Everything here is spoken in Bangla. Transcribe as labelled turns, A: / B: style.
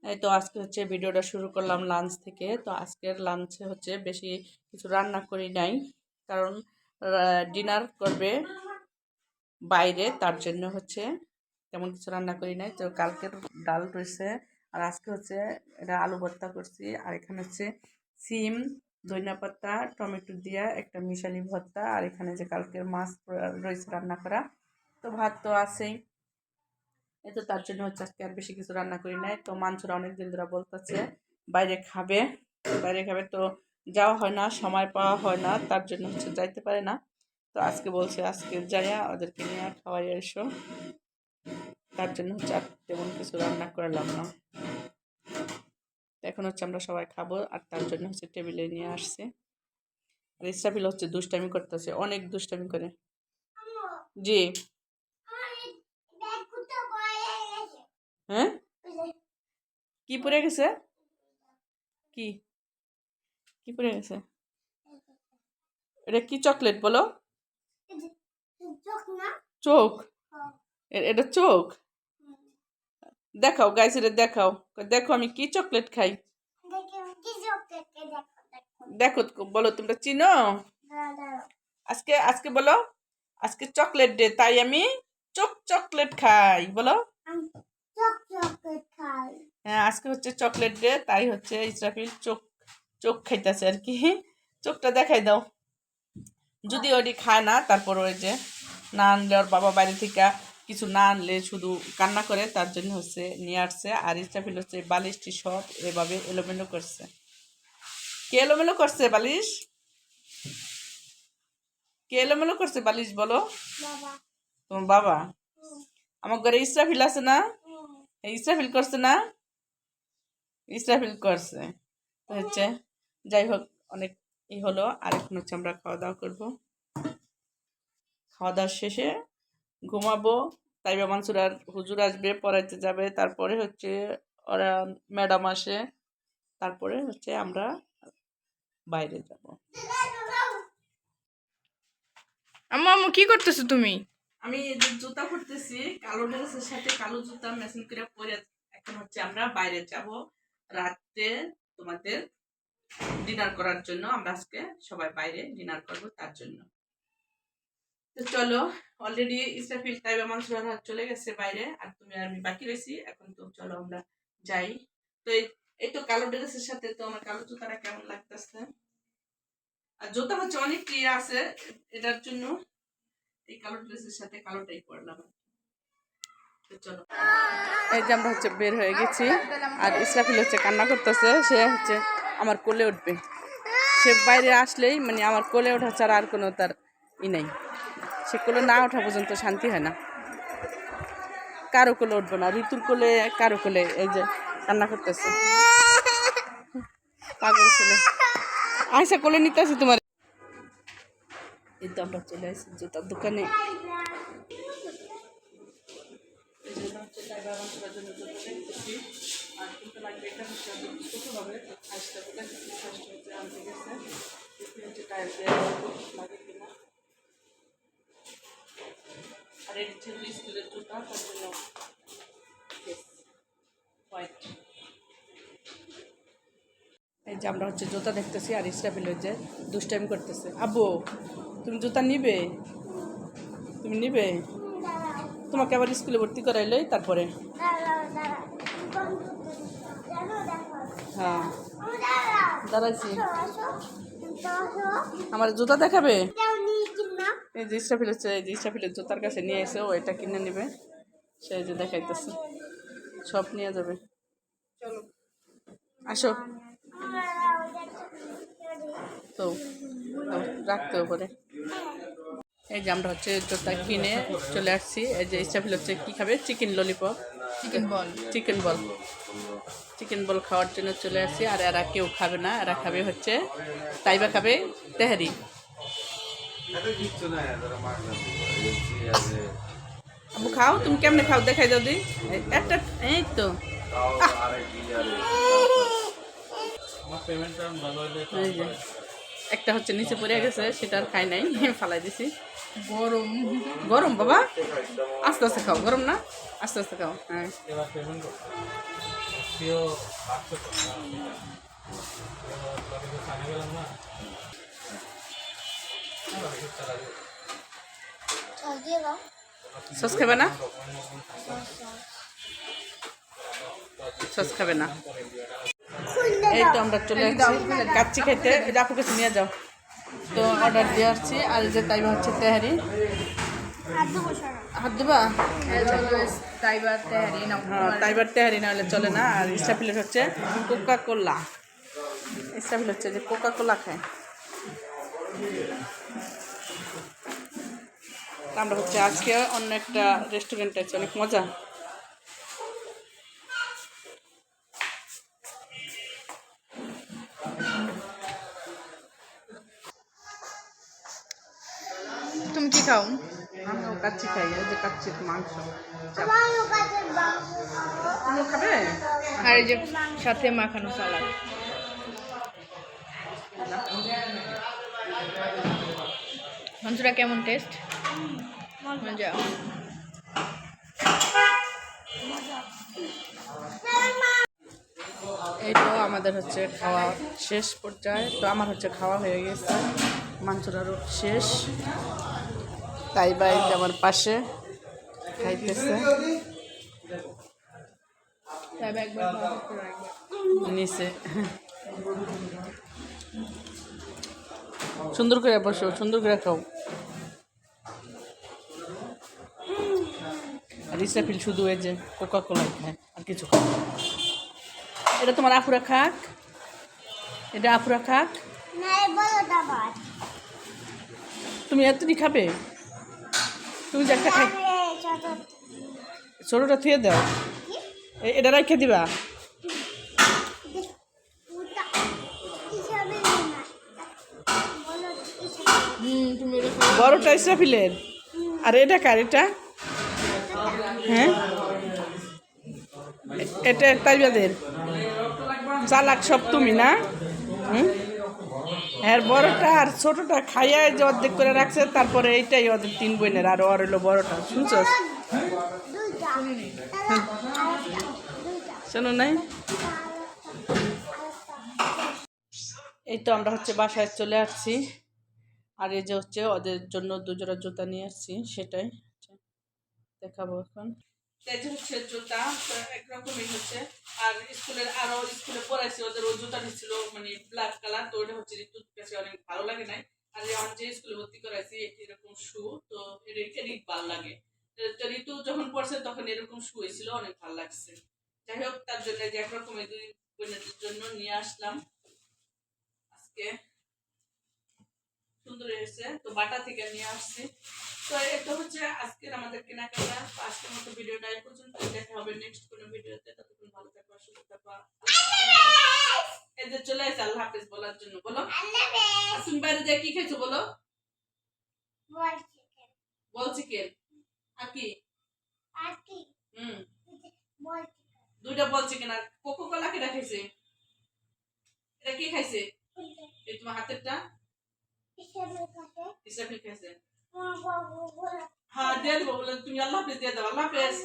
A: এই তো আজকে হচ্ছে ভিডিওটা শুরু করলাম লাঞ্চ থেকে। তো আজকের লাঞ্চে হচ্ছে বেশি কিছু রান্না করি নাই, কারণ ডিনার করবে বাইরে, তার জন্য হচ্ছে তেমন কিছু রান্না করি নাই। তো কালকের ডাল রয়েছে, আর আজকে হচ্ছে এটা আলু ভর্তা করছি, আর এখানে হচ্ছে সিম, ধনিয়া পাতা, টমেটো দিয়া একটা মিশালি ভর্তা, আর এখানে যে কালকের মাছ রয়েছে রান্না করা। তো ভাত তো আছেই। এই তো তার জন্য হচ্ছে আজকে আর বেশি কিছু রান্না করি নাই। তো মাংসরা অনেকদিন ধরে বলতেছে বাইরে খাবে, বাইরে খাবে, তো যাওয়া হয় না, সময় পাওয়া হয় না, তার জন্য হচ্ছে যাইতে পারে না। তো আজকে বলছে আজকে যাইয়া ওদেরকে নিয়ে খাওয়াই এসো, তার জন্য হচ্ছে আর তেমন কিছু রান্না করলাম না। এখন হচ্ছে আমরা সবাই খাবো, আর তার জন্য হচ্ছে টেবিলে নিয়ে আসছে। আর ইসরাফিল হচ্ছে দুষ্টামি করতেছে, অনেক দুষ্টামি করে। জি। হ্যাঁ, কি পড়ে গেছে? কি কি পড়ে গেছে? এটা কি চকলেট বলো? চোখ? এটা চোখ? দেখাও গাইস, এটা দেখাও, দেখো আমি কি চকলেট খাই। দেখো বলো, তোমরা চিনো? আজকে আজকে বলো, আজকে চকলেট ডে, তাই আমি চকলেট খাই, বলো। হ্যাঁ, আজকে হচ্ছে চকলেট ডে, তাই হচ্ছে ইসরাফিল চোখ খাইতেছে আর কি। চোখটা দেখাই দাও। যদি ওটি খায় না, তারপর ওই যে না আনলে, ওর বাবা বাইরে থেকে কিছু না আনলে শুধু কান্না করে, তার জন্য হচ্ছে নিয়ে আসছে। আর ইসরাফিল হচ্ছে বালিশটি সব এভাবে এলোমেলো করছে। কে এলোমেলো করছে বালিশ? কে এলোমেলো করছে বালিশ বলো? তোমার বাবা? আমার ঘরে ইসরাফিল আছে না? ইসরাফিল করছে না? ইসরাফিল করছে। তো হচ্ছে যাই হোক, অনেক হলো, আর এখন হচ্ছে আমরা খাওয়া দাওয়া করবো। খাওয়া দাওয়ার শেষে ঘুমাবো। তাইবা মানসুর আর হুজুর আসবে, পড়াইতে যাবে, তারপরে হচ্ছে ওরা ম্যাডাম আসে, তারপরে হচ্ছে আমরা বাইরে যাব।
B: আম্মু আম্মু কি করতেছো তুমি?
A: আমি জুতা পরতেছি, কালো ড্রেসের সাথে কালো জুতা ম্যাচিং করে পরে। এখন হচ্ছে আমরা বাইরে যাব রাতে তোমাদের ডিনার করার জন্য। আমরা আজকে সবাই বাইরে ডিনার করব, তার জন্য। তো চলো, অলরেডি ইসরাফিল, তাইবা, মানসুর চলে গেছে বাইরে, আর তুমি আর আমি বাকি রয়েছি। এখন তো চলো আমরা যাই। তো এই তো কালো ড্রেসের সাথে তো আমার কালো জুতাটা কেমন লাগতেছে, আর জুতা হচ্ছে অনেক ক্লিয়ার আছে, এটার জন্য এই কালো ড্রেসের সাথে কালোটাই পরলাম। চলো, এই যে আমরা হচ্ছে বের হয়ে গেছি, আর ইসরাফিল হচ্ছে কান্না করতেছে, সে হচ্ছে আমার কোলে উঠবে। সে বাইরে আসলেই মানে আমার কোলে ওঠা ছাড়া আর কোনো তার নেই। সে কোলে না ওঠা পর্যন্ত শান্তি হয় না। কারো কোলে উঠবো না, ঋতুর কোলে, কারো কোলে। এই যে কান্না করতেছে, পাগল ছেলে। আয়সা কোলে নিতে আসি তোমার। এই তো আমরা চলে আসি জুতার দোকানে। আর এই হচ্ছে স্কুলের জুতা, তার জন্য হোয়াইট। এই যে আমরা হচ্ছে জুতা দেখতেছি, আর ইসরাফিল যে দুষ্টাইম করতেছে। আব্বু, তুমি জুতা নিবে? তুমি নিবে? তোমাকে আবার স্কুলে ভর্তি করাইলই তারপরে। হ্যাঁ, দাঁড়াইছি। আমার জুতা দেখাবে? এই যে ইসরাফিল হচ্ছে, এই যে ইসরাফিলের জুতার কাছে নিয়ে এসে ও এটা কিনে নেবে, সে যে দেখাইতেছে, সব নিয়ে যাবে। আসো। তো রাখতেও পারে। এই যে আমরা হচ্ছে জুতা কিনে চলে আসছি। এই যে ইসরাফিল হচ্ছে কি খাবে? চিকেন ললিপপ, চিকেন বল খাওয়ার জন্য চলে আসছি। আর এরা কেউ খাবে না, এরা খাবে হচ্ছে তাইবা খাবে তেহারি। আবু খাও, তুমি কেমনে খাও দেখাই দাও দি একটা। এই তো একটা হচ্ছে নিচে পড়ে গেছে, সেটা আর খাই নাই, ফালাই দিছি।
B: গরম
A: গরম বাবা, আস্তে আস্তে খাও, গরম না, আস্তে আস্তে খাও। হ্যাঁ,
C: আত্মীয় আসছে তো তাদের তো জানা গেলাম না
A: সস খাবে না সস খাবে না এই তো আমরা চলে আসছি কাচ্চি খেতে আপু কাছে নিয়ে যাও তো অর্ডার দিয়ে আসছি আর যে তাই হচ্ছে তেহারি হাত দিবা
B: তাইবার তেহারি না
A: হ্যাঁ তাইবার তেহারি না হলে চলে না আর স্টাফিলের হচ্ছে কোকা কোলা স্টাফিল হচ্ছে যে কোকা কোলা খায় আমরা হচ্ছে আজকে অন্য একটা রেস্টুরেন্টে আছি অনেক মজা
B: তুমি কি খাও
A: আমিও কাচ্চি খাই এই যে কাচ্চি মাংস তুমি খাবে
B: আর এই যে সাথে মাখানো সালাদ মাংসটা কেমন টেস্ট মজা
A: এই তো আমাদের হচ্ছে খাওয়া শেষ পর্যায়ে তো আমার হচ্ছে খাওয়া হয়ে গেছে মাংসটারও শেষ তাই বা এই যে আমার পাশে খাইতেছে
B: তাইবা একবার খাওয়া করতে রাখবে।
A: নিচে সুন্দর করে বসো সুন্দর করে খাও আর ইসরাফিল শুধু এই যে কোকা কোলাই খায় আর কিছু খায় না। এটা তোমার আপুরা খাক এটা আপুরা খাক তুমি এতটি খাবে তুমি যে একটা খাই ছোটোটা থুয়ে দাও এটা রেখে দিবা
B: তুমি এটা খাও।
A: বড়টা ইসরাফিলের আর এটা কার এটা হ্যাঁ এটা তাইবাদের চালাক সব তুমি না হুম হ্যাঁ বড়টা আর ছোটটা খাইয়া যে অর্ধেক করে রাখছে তারপরে এইটাই ওদের 3 বোনের আর ওর হলো বড়টা শুনছস শোনো নাই এই তো আমরা হচ্ছে বাসায় চলে আসছি আর এই যে হচ্ছে ওদের জন্য 2 জোড়া জুতা নিয়ে আসছি সেটাই দেখাবো এখন এই যে হচ্ছে জুতা একরকমই হচ্ছে আর স্কুলে পড়াইছি ওদের ওই জুতা ছিল মানে ব্ল্যাক কালার তো ওটা হচ্ছে ঋতুর কাছে অনেক ভালো লাগে নাই আর আমার যে স্কুলে ভর্তি করাইছি এরকম শু তো এরই ভালো লাগে তো ঋতু যখন পড়ছে তখন এরকম শু হয়েছিল অনেক ভালো লাগছে যাই হোক তার জন্য যে একরকমের 2 বোনেদের জন্য নিয়ে আসলাম আজকে সুন্দর হয়েছে তো বাটা থেকে নিয়ে আসছি তো এটা হচ্ছে আজকের আমাদের কেনাকাটা তো আজকের মতো ভিডিওটা এই পর্যন্ত দেখা হবে নেক্সট কোনো ভিডিওতে ততক্ষণ ভালো থাকবা সুস্থ থাকবা এই যে চলে আসে আল্লাহ হাফেজ বলার জন্য বলো তুমি বাইরে যে কি খেয়েছো বলো বল চিকেন আর কি হুম 2টা বল চিকেন আর কোকো কোলা কেটা খাইছে এটা কি খাইছে এই তোমার হাতেরটা ইসরাফিল খাইছে হ্যাঁ দিয়ে দেবো বলে তুমি আল্লাহ হাফেজ দিয়ে দাও আল্লাহ হাফেজ